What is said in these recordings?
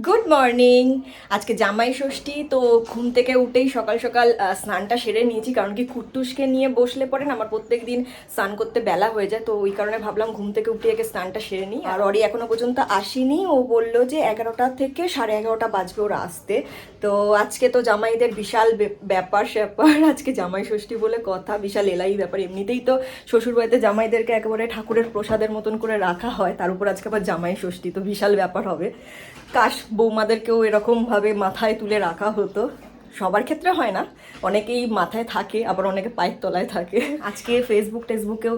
Good morning. আজকে জামাই ষষ্ঠী, তো ঘুম থেকে উঠেই সকাল সকাল স্নানটা সেরে নিয়েছি, কারণ কি কুট্টুসকে নিয়ে বসলে পরে না আমার প্রত্যেক দিন স্নান করতে বেলা হয়ে যায়, তো ওই কারণে ভাবলাম ঘুম থেকে উঠে আগে স্নানটা সেরে নিই। আর অরি এখনো পর্যন্ত আসেনি, ও বললো যে 11টা থেকে 11:30 বাজবে ওরা আসতে। তো আজকে তো জামাইদের বিশাল ব্যাপার স্যাপার, আজকে জামাই ষষ্ঠী বলে কথা, বিশাল এলাই ব্যাপার। এমনিতেই তো শ্বশুরবাড়িতে জামাইদেরকে একেবারে ঠাকুরের প্রসাদের মতন করে রাখা হয়, তার উপর আজকে আবার জামাই ষষ্ঠী, তো বিশাল ব্যাপার হবে। কাশ বৌমাদেরকেও এরকমভাবে মাথায় তুলে রাখা হতো। সবার ক্ষেত্রে হয় না, অনেকেই মাথায় থাকে, আবার অনেকে পায়ের তলায় থাকে। আজকে টেসবুকেও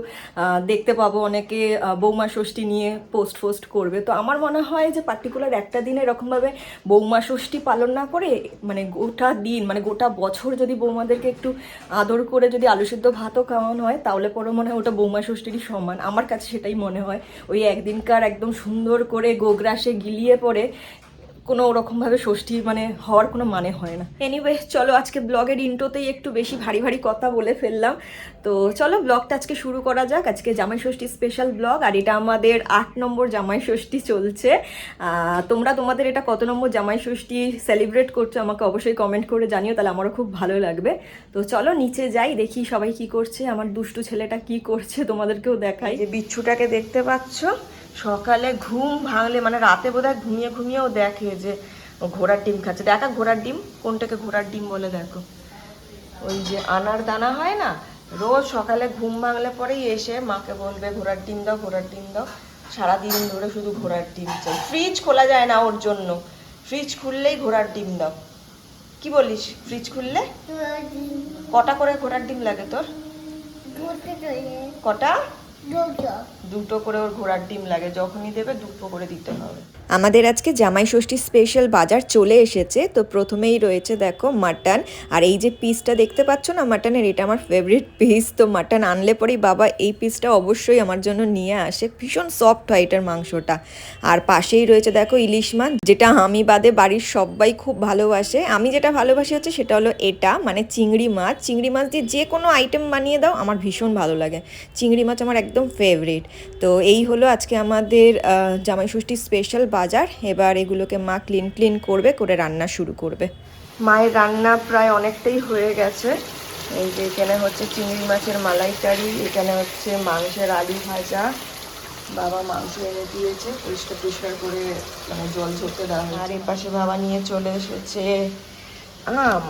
দেখতে পাবো অনেকে বৌমা ষষ্ঠী নিয়ে পোস্ট করবে। তো আমার মনে হয় যে পার্টিকুলার একটা দিনে এরকমভাবে বৌমা ষষ্ঠী পালন না করে, মানে গোটা দিন, মানে গোটা বছর যদি বৌমাদেরকে একটু আদর করে যদি আলু সিদ্ধ ভাতও খাওয়ানো হয়, তাহলে পরে মনে হয় ওটা বৌমা ষষ্ঠীরই সমান। আমার কাছে সেটাই মনে হয়। ওই একদিনকার একদম সুন্দর করে গোগ্রাসে গিলিয়ে পরে কোনো ওরকমভাবে ষষ্ঠী মানে হওয়ার কোনো মানে হয় না। এনিওয়ে, চলো আজকে ব্লগের ইন্ট্রোতেই একটু বেশি ভারী ভারী কথা বলে ফেললাম। তো চলো ব্লগটা আজকে শুরু করা যাক। আজকে জামাই ষষ্ঠী স্পেশাল ব্লগ, আর এটা আমাদের 8 নম্বর জামাই ষষ্ঠী চলছে। তোমরা তোমাদের এটা কত নম্বর জামাই ষষ্ঠী সেলিব্রেট করছো আমাকে অবশ্যই কমেন্ট করে জানিও, তাহলে আমারও খুব ভালো লাগবে। তো চলো নিচে যাই, দেখি সবাই কি করছে, আমার দুষ্টু ছেলেটা কি করছে তোমাদেরকেও দেখাই। যে বিচ্ছুটাকে দেখতে পাচ্ছ, সকালে ঘুম ভাঙলে মানে রাতে বোধহয় ঘুমিয়েও দেখে যে ঘোড়ার ডিম খাচ্ছে। দেখা ঘোড়ার ডিম কোনটাকে ঘোড়ার ডিম বলে, দেখো ওই যে আনার দানা হয় না, রোজ সকালে ঘুম ভাঙলে পরেই এসে মাকে বলবে ঘোড়ার ডিম দাও, ঘোড়ার ডিম দাও। সারাদিন ধরে শুধু ঘোড়ার ডিম চাই, ফ্রিজ খোলা যায় না ওর জন্য, ফ্রিজ খুললেই ঘোড়ার ডিম দাও। কি বলিস, ফ্রিজ খুললে কটা করে ঘোড়ার ডিম লাগে তোর? কটা? দুটো করে ওর ঘোড়ার ডিম লাগে, যখনই দেবে দুটো করে দিতে হবে। আমাদের আজকে জামাই ষষ্ঠী স্পেশাল বাজার চলে এসেছে। তো প্রথমেই রয়েছে দেখো মাটন, আর এই যে পিসটা দেখতে পাচ্ছ না মাটনের, এটা আমার ফেভারিট পিস। তো মাটন আনলে পরেই বাবা এই পিসটা অবশ্যই আমার জন্য নিয়ে আসে, ভীষণ সফট হয় এটার মাংসটা। আর পাশেই রয়েছে দেখো ইলিশ মাছ, যেটা আমি বাদে বাড়ির সবাই খুব ভালোবাসে। আমি যেটা ভালোবাসি হচ্ছে সেটা হলো এটা, মানে চিংড়ি মাছ। চিংড়ি মাছ দিয়ে যে কোনো আইটেম বানিয়ে দাও আমার ভীষণ ভালো লাগে, চিংড়ি মাছ আমার একদম ফেভারিট। তো এই হলো আজকে আমাদের জামাই ষষ্ঠী স্পেশাল বাজার। এবার এগুলোকে মা ক্লিন করবে, করে রান্না শুরু করবে। মায়ের রান্না প্রায় অনেকটাই হয়ে গেছে। এই যে এখানে হচ্ছে চিংড়ি মাছের মালাইকারি, এখানে হচ্ছে মাংসের আলু ভাজা, বাবা মাংস এনে দিয়েছে পরিষ্কার করে, মানে জল ঝরতে দেওয়া হয়। আর এর পাশে বাবা নিয়ে চলে এসেছে আম,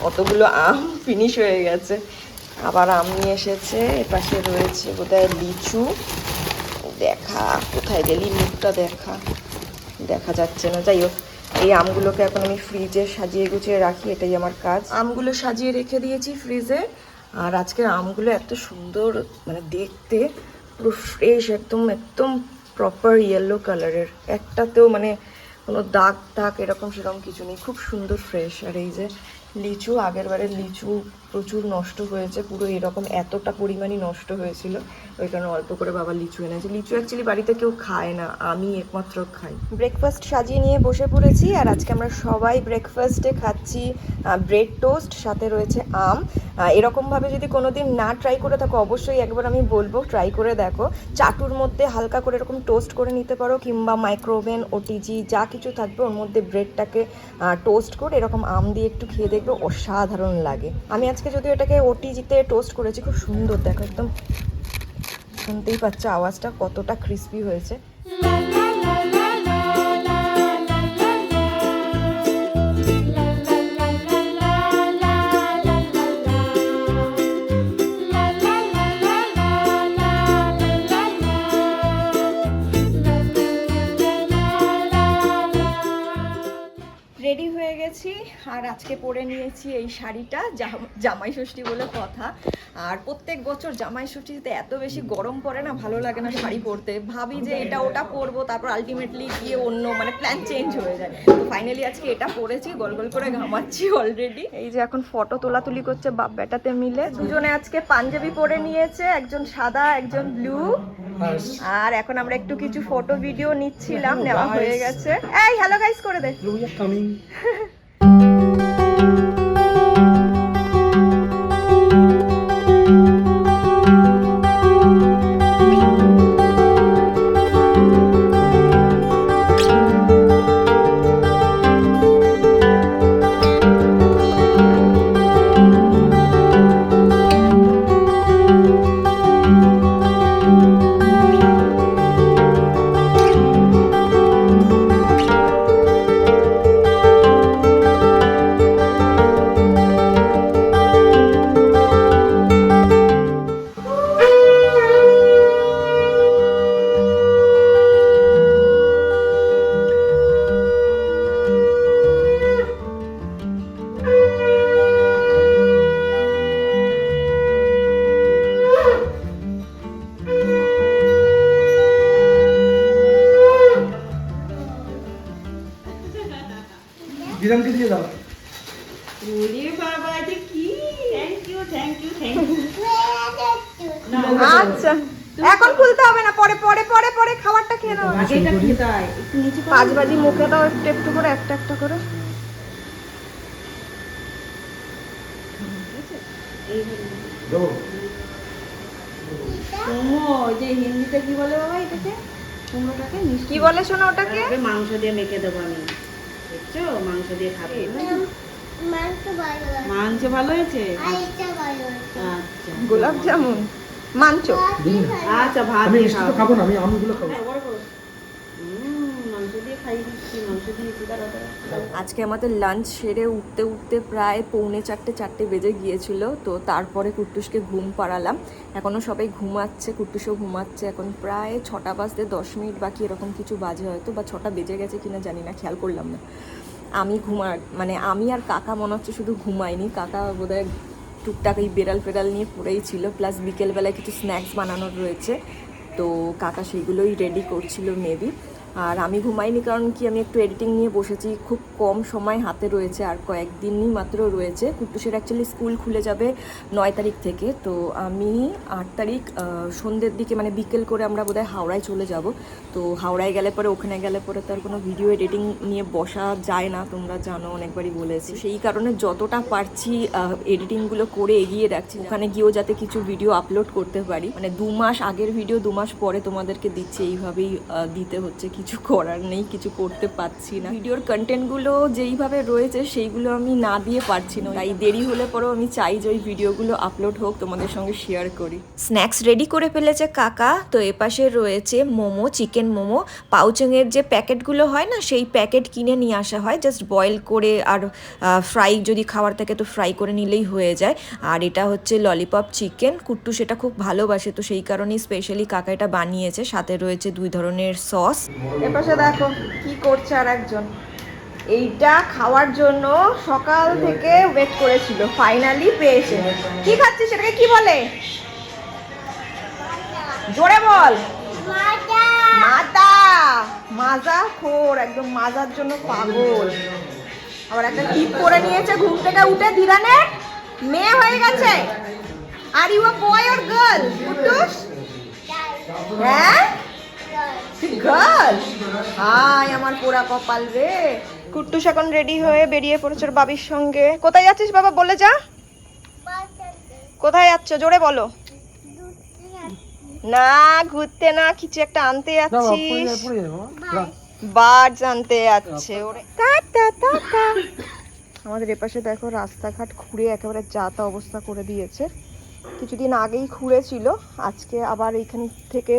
অতগুলো আম ফিনিশ হয়ে গেছে। আবার আম নিয়ে এসেছে, এপাশে রয়েছে বোধহয় লিচু। দেখা কোথায় গেলি, মুখটা দেখা যাচ্ছে না, যাই হোক। এই আমগুলোকে এখন আমি ফ্রিজে সাজিয়ে গুছিয়ে রাখি, এটাই আমার কাজ। আমগুলো সাজিয়ে রেখে দিয়েছি ফ্রিজে। আর আজকের আমগুলো এত সুন্দর, মানে দেখতে পুরো ফ্রেশ, একদম একদম প্রপার ইয়েলো কালারের, একটাতেও মানে কোনো দাগ এরকম সেরকম কিছু নেই, খুব সুন্দর ফ্রেশ। আর এই যে লিচু, আগের বারের লিচু প্রচুর নষ্ট হয়েছে, পুরো এরকম এতটা পরিমাণই নষ্ট হয়েছিল, ওই কারণে অল্প করে বাবা লিচু এনেছে। লিচু অ্যাকচুয়ালি বাড়িতে কেউ খায় না, আমি একমাত্র খাই। ব্রেকফাস্ট সাজিয়ে নিয়ে বসে পড়েছি, আর আজকে আমরা সবাই ব্রেকফাস্টে খাচ্ছি ব্রেড টোস্ট, সাথে রয়েছে আম। এরকমভাবে যদি কোনোদিন না ট্রাই করে থাকো অবশ্যই একবার আমি বলবো ট্রাই করে দেখো। চাটুর মধ্যে হালকা করে এরকম টোস্ট করে নিতে পারো, কিংবা মাইক্রোওভেন, ওটিজি যা কিছু থাকবে ওর মধ্যে ব্রেডটাকে টোস্ট করে এরকম আম দিয়ে একটু খেয়ে দেখবে, অসাধারণ লাগে। আমি আজকে যদিও এটাকে ওটিজিতে টোস্ট করেছি, খুব সুন্দর, দেখো একদম শুনতেই পাচ্ছ আওয়াজটা কতটা ক্রিস্পি হয়েছে। রেডি হয়ে গেছি, আর আজকে পরে নিয়েছি এই শাড়িটা, জামাই ষষ্ঠী বলে কথা। আর প্রত্যেক বছর জামাই ষষ্ঠীতে এত বেশি গরম পড়ে না, ভালো লাগে না শাড়ি পরতে, ভাবি যে এটা ওটা পরবো, তারপর আলটিমেটলি গিয়ে অন্য মানে প্ল্যান চেঞ্জ হয়ে যায়। তো ফাইনালি আজকে এটা পরেছি, গোল করে ঘামাচ্ছি অলরেডি। এই যে এখন ফটো তোলাতুলি করছে বাপ বেটাতে মিলে, দুজনে আজকে পাঞ্জাবি পরে নিয়েছে, একজন সাদা একজন ব্লু। আর এখন আমরা একটু কিছু ফটো ভিডিও নিচ্ছিলাম, নেওয়া হয়ে গেছে। এই হ্যালো গাইস করে দে। দিদানকে দিয়ে দাও। ওরে বাবা, এটা কি? Thank you, thank you, thank you. আচ্ছা, এখন খুলতে হবে না, পরে পরে পরে পরে খাবারটা খেয়ে নাও। আগে এটা খেতে হয়, একটু নিচে করো। 5 বাজি মুখে দাও একটু একটু করে, একটা একটা করে। এই হলো। দাও। কুমড়ো, ওই যে হিন্দিতে কি বলে বাবা এটাকে? কুমড়োটাকে মিষ্টি কি বলে শোনো ওটাকে? ওকে মাংস দিয়ে মেখে দেবো আমি। দেখছো, মাংস দিয়ে খাবে। মাংস ভালো হয়েছে? আচ্ছা, গোলাপ জামুন মানছো? আচ্ছা, ভাত আমি দিয়ে মিষ্টি তো খাও। খাবো না, আমি আমগুলো খাবো। বড় করো। মাংস দিয়ে খাইয়ে দিচ্ছি, মাংস দিয়েছি, দাঁড়া দাঁড়া। আজকে আমাদের লাঞ্চ সেরে উঠতে উঠতে প্রায় 3:45 বেজে গিয়েছিল। তো তারপরে কুট্টুসকে ঘুম পাড়ালাম। এখনও সবাই ঘুমাচ্ছে, কুট্টুসও ঘুমাচ্ছে। এখন প্রায় 6টা বাজতে 10 মিনিট বাকি, এরকম কিছু বাজে হয়তো, বা 6টা বেজে গেছে কিনা জানি না, খেয়াল করলাম না। আমি আর কাকা মনে হচ্ছে শুধু ঘুমাইনি, কাকা বোধহয় টুকটাক এই বেড়াল ফেরাল নিয়ে পড়েই ছিল। প্লাস বিকেলবেলায় কিছু স্ন্যাক্স বানানোর রয়েছে, তো কাকা সেইগুলোই রেডি করছিল মেবি। আর আমি ঘুমাইনি, কারণ কি আমি একটু এডিটিং নিয়ে বসেছি, খুব কম সময় হাতে রয়েছে, আর কয়েকদিনই মাত্র রয়েছে। কুট্টুসের অ্যাকচুয়ালি স্কুল খুলে যাবে 9 তারিখ থেকে। তো আমি 8 তারিখ সন্ধ্যের দিকে, মানে বিকেল করে আমরা বোধহয় হাওড়ায় চলে যাব। তো হাওড়ায় গেলে পরে, ওখানে গেলে পরে তার কোনো ভিডিও এডিটিং নিয়ে বসা যায় না, তোমরা জানো, অনেকবারই বলেছি। সেই কারণে যতটা পারছি এডিটিংগুলো করে এগিয়ে রাখছি, ওখানে গিয়েও যাতে কিছু ভিডিও আপলোড করতে পারি। মানে 2 মাস আগের ভিডিও 2 মাস পরে তোমাদেরকে দিচ্ছি, এইভাবেই দিতে হচ্ছে, কিছু করার নেই, কিছু করতে পারছি না। ভিডিওর কন্টেন্টগুলো যেইভাবে রয়েছে সেইগুলো আমি না দিয়ে পারছি না, তাই দেরি হলে পরেও আমি চাই যে ওই ভিডিওগুলো আপলোড হোক, তোমাদের সঙ্গে শেয়ার করি। স্ন্যাক্স রেডি করে ফেলেছে কাকা। তো এপাশে রয়েছে মোমো, চিকেন মোমো। পাউচংয়ের যে প্যাকেটগুলো হয় না, সেই প্যাকেট কিনে নিয়ে আসা হয়, জাস্ট বয়েল করে, আর ফ্রাই যদি খাওয়ার থাকে তো ফ্রাই করে নিলেই হয়ে যায়। আর এটা হচ্ছে ললিপপ চিকেন, কুট্টু সেটা খুব ভালোবাসে, তো সেই কারণেই স্পেশালি কাকা এটা বানিয়েছে। সাথে রয়েছে 2 ধরনের সস। এপাশে দেখো কি করছে আর একজন, এইটা খাওয়ার জন্য সকাল থেকে ওয়েট করেছিল, ফাইনালি পেয়েছে। কি খাচ্ছিস, সেটাকে কি বলে? জোরে বল। মাজা। মাজা খোর, একদম মাজার জন্য পাগল। আবার একটা টিপ করে নিয়েছে ঘুম থেকে উঠে, দিদানের মেয়ে হয়ে গেছে। Are you a boy or girl Kuttus? হ্যাঁ, গার্ল। হাই আমার পোড়া কপাল রে। কুট্টুস এখন রেডি হয়ে বেরিয়ে পড়েছে ওর বাবির সঙ্গে। কোথায় যাচ্ছিস বাবা, বলে যা। কোথায় যাচ্ছ, জোরে বলো। না, ঘুরতে না, কিছু একটা আনতে যাচ্ছিস। বার্ডস আনতে যাচ্ছে ওরে। আমাদের এপাশে দেখো রাস্তাঘাট খুঁড়ে একেবারে যা তা অবস্থা করে দিয়েছে। কিছুদিন আগেই খুঁড়েছিল, আজকে আবার এইখান থেকে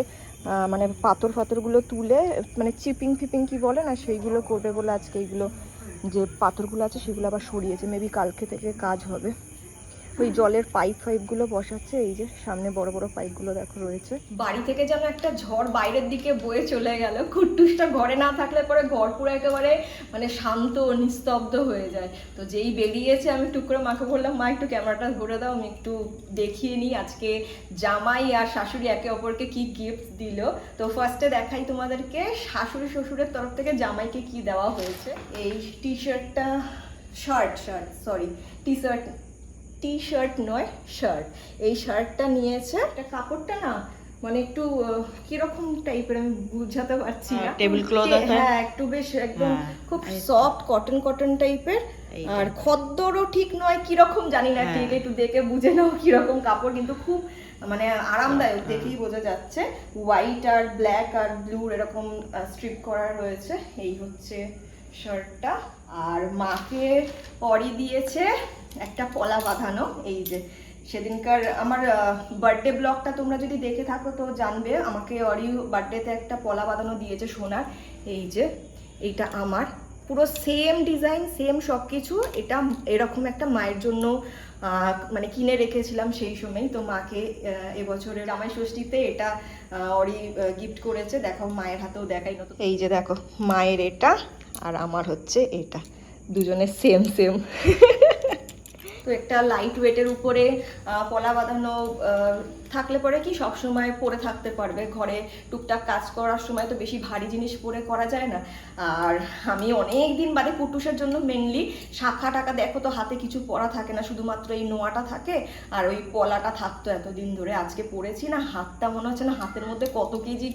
মানে পাথরগুলো তুলে, মানে চিপিং ফিপিং কি বলে না, সেইগুলো করবে বলে আজকে এইগুলো যে পাথরগুলো আছে সেগুলো আবার সরিয়েছে। মেবি কালকে থেকে কাজ হবে। ওই জলের পাইপগুলো বসাচ্ছে, এই যে সামনে বড় বড় পাইপগুলো দেখো রয়েছে। বাড়ি থেকে যেন একটা ঝড় বাইরের দিকে বয়ে চলে গেল। কুট্টুসটা ঘরে না থাকলে পরে ঘর পুরো একেবারে মানে শান্ত নিস্তব্ধ হয়ে যায়। তো যেই বেরিয়েছে আমি টুক করে মাকে বললাম, মা একটু ক্যামেরাটা ঘুরে দাও, আমি একটু দেখিয়ে নিই আজকে জামাই আর শাশুড়ি একে অপরকে কি গিফট দিল। তো ফার্স্টে দেখাই তোমাদেরকে শাশুড়ি শ্বশুরের তরফ থেকে জামাইকে কি দেওয়া হয়েছে। এই টি শার্ট নয়, শার্ট। এই শার্টটা নিয়েছে। এটা কাপড়টা না মানে একটু কিরকম টাইপের আমি বুঝাতে পারছি না, টেবিল ক্লথ। হ্যাঁ, একটু বেশ একদম খুব সফট কটন টাইপের। আর খদ্দরও ঠিক নয়, কিরকম জানি না, ঠিক একটু দেখে বুঝে নাও কিরকম কাপড়, কিন্তু খুব মানে আরামদায়ক, দেখেই বোঝা যাচ্ছে। হোয়াইট আর ব্ল্যাক আর ব্লুর এরকম স্ট্রিপ করা রয়েছে। এই হচ্ছে শার্টটা। আর মাকে পরি দিয়েছে একটা পলা বাঁধানো। এই যে সেদিনকার আমার বার্থডে ব্লগটা তোমরা যদি দেখে থাকো তো জানবে, আমাকে অরি বার্থডেতে একটা পলা বাঁধানো দিয়েছে সোনার। এই যে এইটা আমার পুরো সেম ডিজাইন, সেম সব কিছু। এটা এরকম একটা মায়ের জন্য মানে কিনে রেখেছিলাম সেই সময়। তো মাকে এবছরের জামাই ষষ্ঠীতে এটা অরি গিফট করেছে। দেখো মায়ের হাতেও দেখাই নতুন। এই যে দেখো মায়ের এটা আর আমার হচ্ছে এটা, দুজনের সেম তো একটা লাইট ওয়েটের উপরে পলা বাঁধানো থাকলে পরে কি সব সময় পরে থাকতে পারবে, ঘরে টুকটাক কাজ করার সময় তো বেশি ভারী জিনিস পরে করা যায় না। আর আমি অনেক দিন বাদে কুট্টুসের জন্য মেনলি শাখা টাকা, দেখো তো হাতে কিছু পরা থাকে না, শুধুমাত্র এই নোয়াটা থাকে আর ওই পলাটা থাকতো এতদিন ধরে। আজকে পরেছি না, হাতটা মনে হচ্ছে না হাতের মধ্যে কত কেজি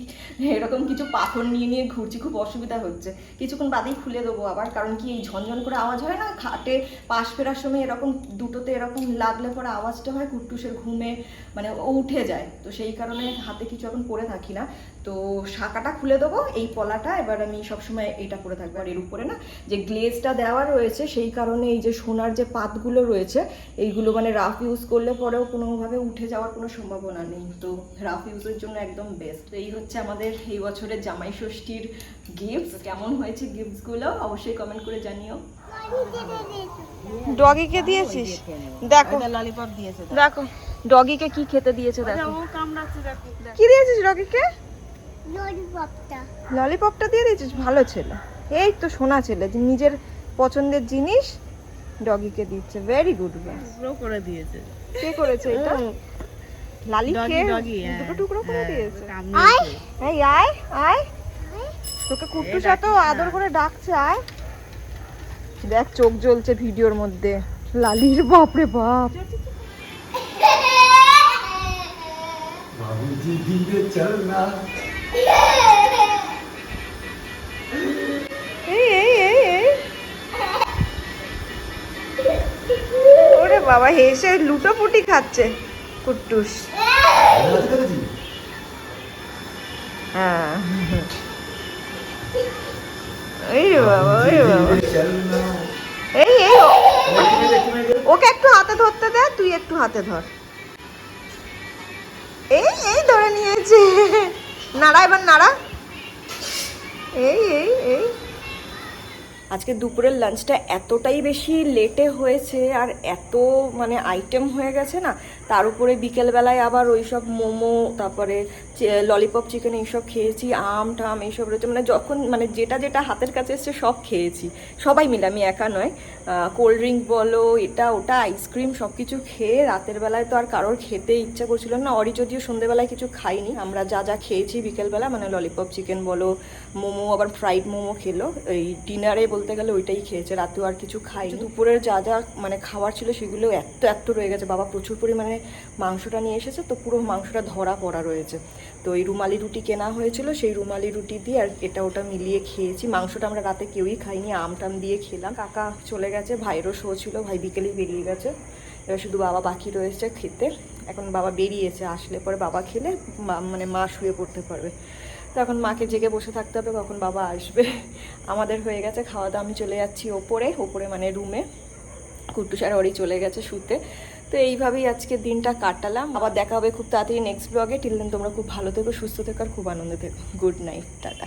এরকম কিছু পাথর নিয়ে নিয়ে ঘুরছি, খুব অসুবিধা হচ্ছে। কিছুক্ষণ বাদেই খুলে দেবো আবার, কারণ কি এই ঝনঝন করে আওয়াজ হয় না খাটে পাশ ফেরার সময়, এরকম দুটোতে এরকম লাগলে পরে আওয়াজটা হয়, কুট্টুসের ঘুমে মানে ও উঠে যায়, তো সেই কারণে হাতে কিছু এখন পরে থাকি না। তো শাখাটা খুলে দেবো, এই পলাটা এবার আমি সবসময় এইটা পরে থাকবো। আর এর উপরে না যে গ্লেজটা দেওয়া রয়েছে, সেই কারণে এই যে সোনার যে পাতগুলো রয়েছে এইগুলো মানে রাফ ইউজ করলে পরেও কোনোভাবে উঠে যাওয়ার কোনো সম্ভাবনা নেই, তো রাফ ইউজের জন্য একদম বেস্ট। তো এই হচ্ছে আমাদের এই বছরের জামাই ষষ্ঠীর গিফট। কেমন হয়েছে গিফটসগুলো অবশ্যই কমেন্ট করে জানিও। ডগিকে দিয়েছিস? দেখো ললিপপ দিয়েছে, দেখো ডগিকে কি খেতে দিয়েছে, দেখো ও কামড়াচ্ছে, দেখো কি দিয়েছিস ডগিকে? ললিপপটা ললিপপটা দিয়ে দিয়েছিস, ভালো ছেলে, এই তো সোনা ছেলে যে নিজের পছন্দের জিনিস ডগিকে দিচ্ছে, ভেরি গুড। টুকরো করে দিয়েছে। কে করেছে এটা? লালি ডগি, কে ডগি, দুটো টুকরো করে দিয়েছে। কামড়িয়েছে। এই আয় আয়, তোকে কুট্টুস এত আদর করে ডাকছে, আয়। দেখ চোখ জ্বলছে ভিডিওর মধ্যে লালির, বাপরে বাপ। बाबूजी धीरे चलना। এই এই এই এই, ওরে বাবা হেসে লুটোপুটি খাচ্ছে কুট্টুস। হ্যাঁ ওই রে বাবা, ওই রে বাবা, এই এই ওকে একটু হাতে ধরতে দে, তুই একটু হাতে ধর। এই এই ধরে নিয়েছে, নাড়া এবার নাড়া, এই এই এই। আজকে দুপুরের লাঞ্চটা এতটাই বেশি লেটে হয়েছে আর এত মানে আইটেম হয়ে গেছে না, তার উপরে বিকেলবেলায় আবার ওই সব মোমো, তারপরে ললিপপ চিকেন এইসব খেয়েছি, আম টাম এইসব রয়েছে, মানে যখন মানে যেটা যেটা হাতের কাছে এসছে সব খেয়েছি, সবাই মিলে, আমি একা নয়। কোল্ড ড্রিঙ্ক বলো, এটা ওটা, আইসক্রিম, সব কিছু খেয়ে রাতের বেলায় তো আর কারোর খেতে ইচ্ছা করছিল না। অরি যদিও সন্ধ্যেবেলায় কিছু খাইনি, আমরা যা যা খেয়েছি বিকেলবেলা মানে ললিপপ চিকেন বলো, মোমো, আবার ফ্রাইড মোমো খেলো, এই ডিনারে বলতে গেলে ওইটাই খেয়েছে, রাতেও আর কিছু খাইনি। দুপুরের যা যা মানে খাবার ছিল সেগুলো এত এত রয়ে গেছে, বাবা প্রচুর পরিমাণে মাংসটা নিয়ে এসেছে, তো পুরো মাংসটা ধরা পড়া রয়েছে। তো এই রুমালি রুটি কেনা হয়েছিল, সেই রুমালি রুটি দিয়ে আর এটা ওটা মিলিয়ে খেয়েছি। মাংসটা আমরা রাতে কেউই খাইনি, আম টাম দিয়ে খেলাম। কাকা চলে গেছে, ভাইয়েরও শো ছিল, ভাই বিকেলেই বেরিয়ে গেছে, এবার শুধু বাবা বাকি রয়েছে খেতে। এখন বাবা বেরিয়েছে, আসলে পরে বাবা খেলে মানে মা শুয়ে পড়তে পারবে, তো এখন মাকে জেগে বসে থাকতে হবে কখন বাবা আসবে। আমাদের হয়ে গেছে খাওয়া দাওয়া, আমি চলে যাচ্ছি ওপরে মানে রুমে, কুট্টুস আর ওরই চলে গেছে শুতে। তো এইভাবেই আজকে দিনটা কাটালাম। আবার দেখা হবে খুব তাড়াতাড়ি নেক্সট ব্লগে। টিল দেন তোমরা খুব ভালো থেকো, সুস্থ থেকো আর খুব আনন্দে থেকো। Good night, tata.